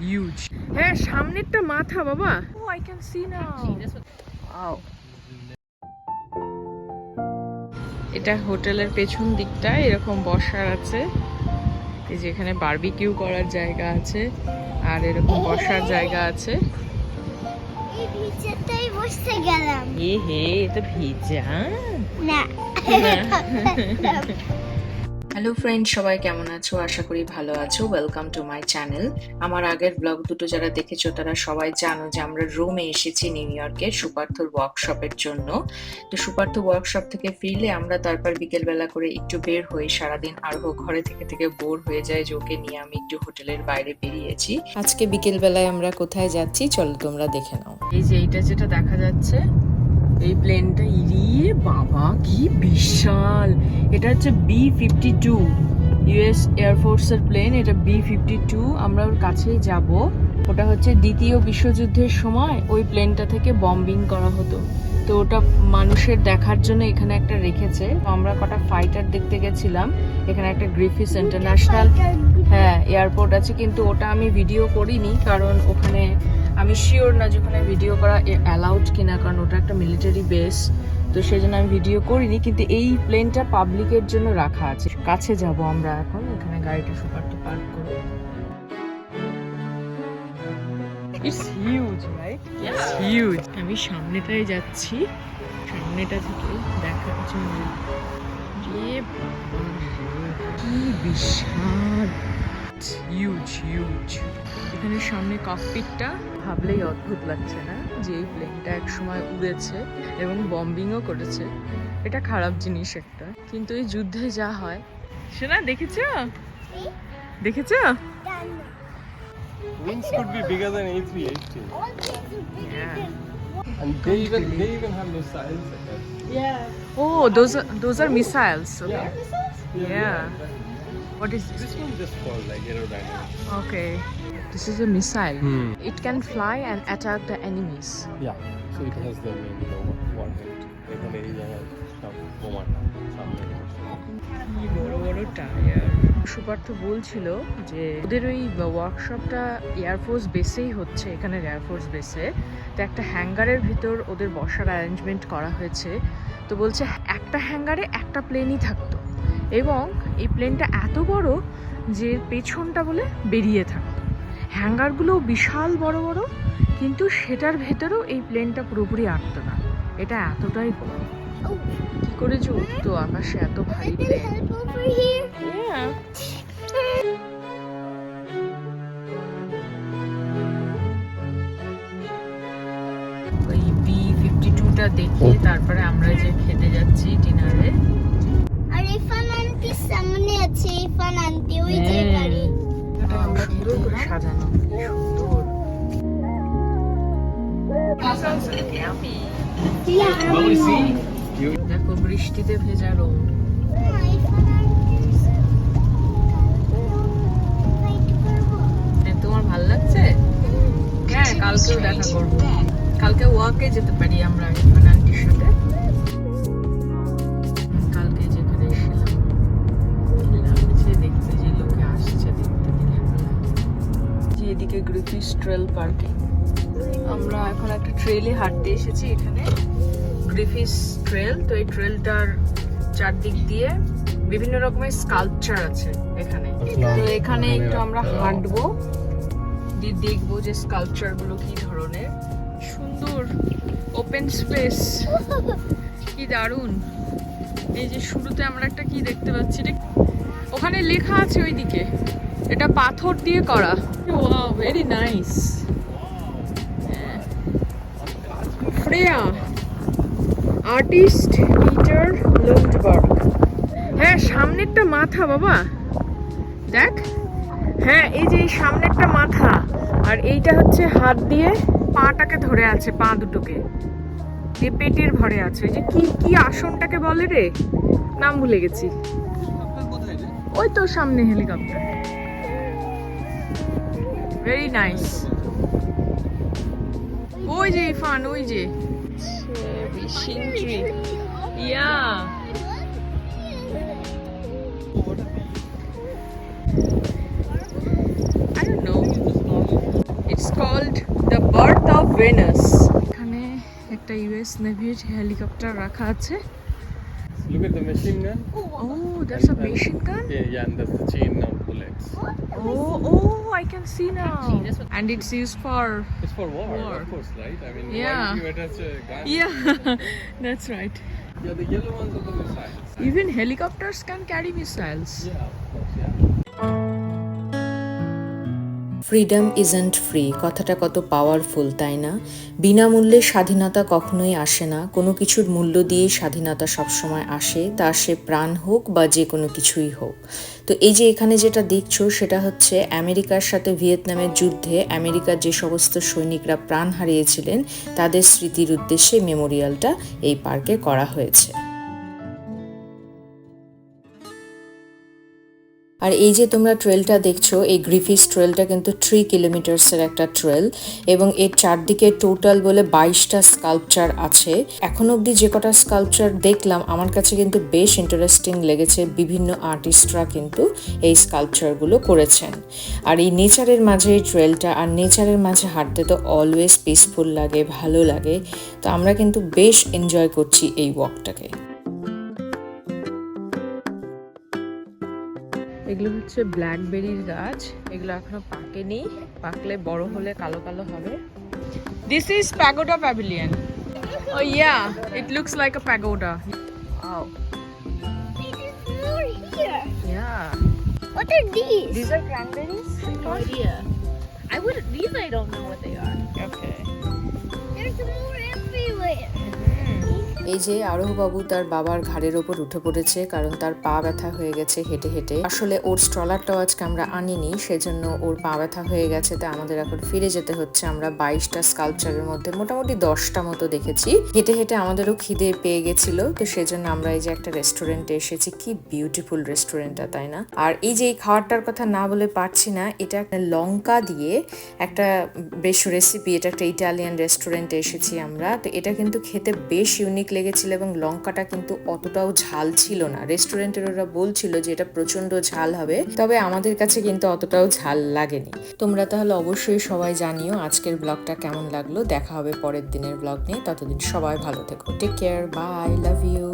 Huge. হ্যাঁ, সামনেরটা মাথা বাবা। Oh I can see now. Wow. এটা হোটেলের পেছন দিকটা এরকম বসার আছে, এই যে এখানে বারবিকিউ করার জায়গা আছে আর এরকম বসার জায়গা আছে। এই ভিজেতেই বসতে গেলাম। এ হে, এটা ভিজা না। হ্যালো ফ্রেন্ড, সবাই কেমন আছো? আশা করি ভালো আছো। Welcome to my channel. আমার আগের ব্লগ দুটো যারা দেখেছো তারা সবাই জানো যে আমরা রোমে এসেছি নিউ ইয়র্কের সুপার্থর ওয়ার্কশপের জন্য। তো সুপার্থ ওয়ার্কশপ থেকে ফিরলে আমরা তারপর বিকেলবেলা করে একটু বের হই। সারাদিন আরও ঘরে থেকে বোর হয়ে যায়, যে ওকে নিয়ে আমি একটু হোটেলের বাইরে বেরিয়েছি। আজকে বিকেলবেলায় আমরা কোথায় যাচ্ছি চলো তোমরা দেখে নাও। এই যে এইটা যেটা দেখা যাচ্ছে, এই প্লেনটা, ইরে বাবা কি বিশাল! এটা হচ্ছে B-52 ইউএস এয়ারফোর্সের প্লেন। এটা B-52, আমরা ওর কাছেই যাব। ওটা হচ্ছে দ্বিতীয় বিশ্বযুদ্ধের সময় ওই প্লেনটা থেকে বম্বিং করা হতো, তো ওটা মানুষের দেখার জন্য এখানে একটা রেখেছে। আমরা কটা ফাইটার দেখতে গেছিলাম। এখানে একটা গ্রিফিস ইন্টারন্যাশনাল এয়ারপোর্ট আছে, কিন্তু ওটা আমি ভিডিও করিনি কারণ ওখানে আমি শিওর না যে ওখানে ভিডিও করা অ্যালাউড কিনা, কারণ ওটা একটা মিলিটারি বেস, তো সেই জন্য আমি ভিডিও করিনি। কিন্তু এই প্লেনটা পাবলিকের জন্য রাখা আছে। কাছে যাব আমরা এখন, এখানে গাড়িটা সুপারটা পার্ক করব। It's huge, right? It's huge. আমি সামনেটাই যাচ্ছি, সামনেটা থেকে দেখার জন্য। কি বিশাল! Huge huge. এখানে সামনে ককপিটটা ভাবলেই অদ্ভুত লাগছে না, যে এই প্লেনটা এক সময় উড়েছে এবং বম্বিংও করেছে। এটা খারাপ জিনিস একটা, কিন্তু এই যুদ্ধে যা হয়। শোনা, দেখেছো? দেখেছো? Wings could be bigger than A380. Yeah. And they even have missiles. Oh, those are missiles. Okay. Yeah. What is This one just called like aerodynamics. Okay. This is a missile. It can fly and attack the enemies. Yeah. So it has the main warhead. এখানে এই জায়গায় সব বোমাটা সামনে। কি বড় বড় tyre. সুপার্থ বলছিল যে ওদের ওই ওয়ার্কশপটা এয়ারফোর্স বেসেই হচ্ছে, এখানে এয়ারফোর্স বেসে। তো একটা হ্যাঙ্গারের ভিতর ওদের বসার অ্যারেঞ্জমেন্ট করা হয়েছে। তো বলছে একটা হ্যাঙ্গারে একটা প্লেনই থাকতো, এবং এই প্লেনটা এত বড় যে পেছনটা বলে বেরিয়ে থাকতো। হ্যাঙ্গারগুলোও বিশাল বড় বড়, কিন্তু সেটার ভেতরেও এই প্লেনটা পুরোপুরি আটতো না। এটা এতটাই বড়। কি করে যে উঠতো আকাশে এত ভারী প্লেন! ওই B-52টা দেখে তারপরে আমরা যে খেতে যাচ্ছি ডিনারে। আর ইরফান আন্টি সামনে আছে, ইরফান আন্টি ওই যে গাড়ি। এটা সুন্দর করে সাজানো, সুন্দর। দেখো বৃষ্টিতে ভেজা রোড। তোমার ভাল লাগছে? হ্যাঁ, কালকেও দেখা করবো। কালকে ওয়াকে যেতে পারি আমরা ইরফান আন্টির সাথে। কালকে যেখানে এসেছিলাম লাগছে দেখতে, যে লোকে আসছে দেখতে দিলে। যে এদিকে গ্রিফিস ট্রেল পার্কিং। আমরা এখন একটা ট্রেলে হাঁটতে এসেছি, এখানে গ্রিফিস ট্রেল। তো এই ট্রেলটার চারদিক দিয়ে বিভিন্ন রকমের স্কাল্পচার আছে এখানে। তো এখানে একটু আমরা হাঁটবো, দিয়ে দেখবো যে স্কাল্পচার গুলো কি ধরনের। সুন্দর ওপেন স্পেস, কি দারুণ! এই যে শুরুতে আমরা একটা কি দেখতে পাচ্ছি, ওখানে লেখা আছে ওইদিকে, এটা পাথর দিয়ে করা। Wow, very nice. Freya artist Peter Lundberg. হ্যাঁ, সামনেরটা মাথা বাবা, দেখ। হ্যাঁ, এই যে এই সামনেরটা মাথা, আর এইটা হচ্ছে হাত দিয়ে পাটাকে ধরে আছে, পা দুটোকে দিয়ে পেটের ভরে আছে। যে কি কি আসনটাকে বলে রে, নাম ভুলে গেছি। ওই তো সামনে হেলিকপ্টার। Very nice. ওই যে ইরফান, ওই যে wishing tree. Yeah. I don't know. It's called the birth of Venus. এখানে একটা ইউএস নেভির হেলিকপ্টার রাখা আছে। Look at the machine gun. Oh, that's a machine gun? Yeah, and that's the chain of bullets. Oh, I can see now. And it's used for... It's for war, War. of course, right? I mean, Yeah. why would you attach a gun? Yeah, that's right. Yeah, the yellow ones are the missiles. Even helicopters can carry missiles. Yeah, of course, yeah. Freedom isn't free কথাটা কত powerful, তাই না? বিনামূল্যে স্বাধীনতা কখনোই আসে না, কোনো কিছুর মূল্য দিয়েই স্বাধীনতা সবসময় আসে, তা সে প্রাণ হোক বা যে কোনো কিছুই হোক। তো এই যে এখানে যেটা দেখছো সেটা হচ্ছে আমেরিকার সাথে ভিয়েতনামের যুদ্ধে আমেরিকার যে সমস্ত সৈনিকরা প্রাণ হারিয়েছিলেন তাদের স্মৃতির উদ্দেশ্যে মেমোরিয়ালটা এই পার্কে করা হয়েছে। আর এই যে তোমরা ট্রেলটা দেখছো, এই গ্রিফিস ট্রেলটা কিন্তু 3 কিলোমিটার্সের একটা ট্রেল এবং এর চারদিকে টোটাল বলে 22টা স্কাল্পচার আছে। এখন অবধি যে কটা স্কাল্পচার দেখলাম আমার কাছে কিন্তু বেশ ইন্টারেস্টিং লেগেছে। বিভিন্ন আর্টিস্টরা কিন্তু এই স্কাল্পচারগুলো করেছেন। আর এই নেচারের মাঝে এই ট্রেলটা, আর নেচারের মাঝে হাঁটতে তো অলওয়েজ পিসফুল লাগে, ভালো লাগে। তো আমরা কিন্তু বেশ এনজয় করছি এই ওয়াকটাকে। এগুলো হচ্ছে ব্ল্যাকবেরির গাছ, এগুলো এখনো পাকেনি, পাকলে বড় হলে কালো কালো হবে। This is pagoda pavilion. Oh yeah, it looks like a pagoda. Wow. There's more here. Yeah. What are these? These are cranberries? No idea. These I don't know what they are. Okay. There's more everywhere. এই যে আরোহ বাবু তার বাবার ঘাড়ের ওপর উঠে পড়েছে, কারণ তার পা ব্যথা হয়ে গেছে হেঁটে হেঁটে। আসলে ওর স্ট্রলারটাও আজকে আমরা আনিনি, সেজন্য ওর পা ব্যথা হয়ে গেছে, তাই আমাদের এখন ফিরে যেতে হচ্ছে। আমরা 22টা স্কাল্পচারের মধ্যে মোটামুটি 10টা মতো দেখেছি। হেঁটে হেঁটে আমাদেরও খিদে পেয়ে গেছিল, তো সেজন্য আমরা এই যে একটা রেস্টুরেন্টে এসেছি। কি বিউটিফুল রেস্টুরেন্টটা, তাই না? আর এই যে এই খাবারটার কথা না বলে পারছি না, এটা একটা লঙ্কা দিয়ে একটা বেশ রেসিপি। এটা একটা ইটালিয়ান রেস্টুরেন্টে এসেছি আমরা, তো এটা কিন্তু খেতে বেশ ইউনিক লেগেছিল এবং লঙ্কাটা কিন্তু অতটাও ঝাল ছিল না। রেস্টুরেন্টের ওরা বলছিল যে এটা প্রচন্ড ঝাল হবে, তবে আমাদের কাছে কিন্তু অতটাও ঝাল লাগেনি। তোমরা তাহলে অবশ্যই সবাই জানিও আজকের ব্লগটা কেমন লাগলো। দেখা হবে পরের দিনের ব্লগ নিয়ে, ততদিন সবাই ভালো থেকো। Take care, bye, love you.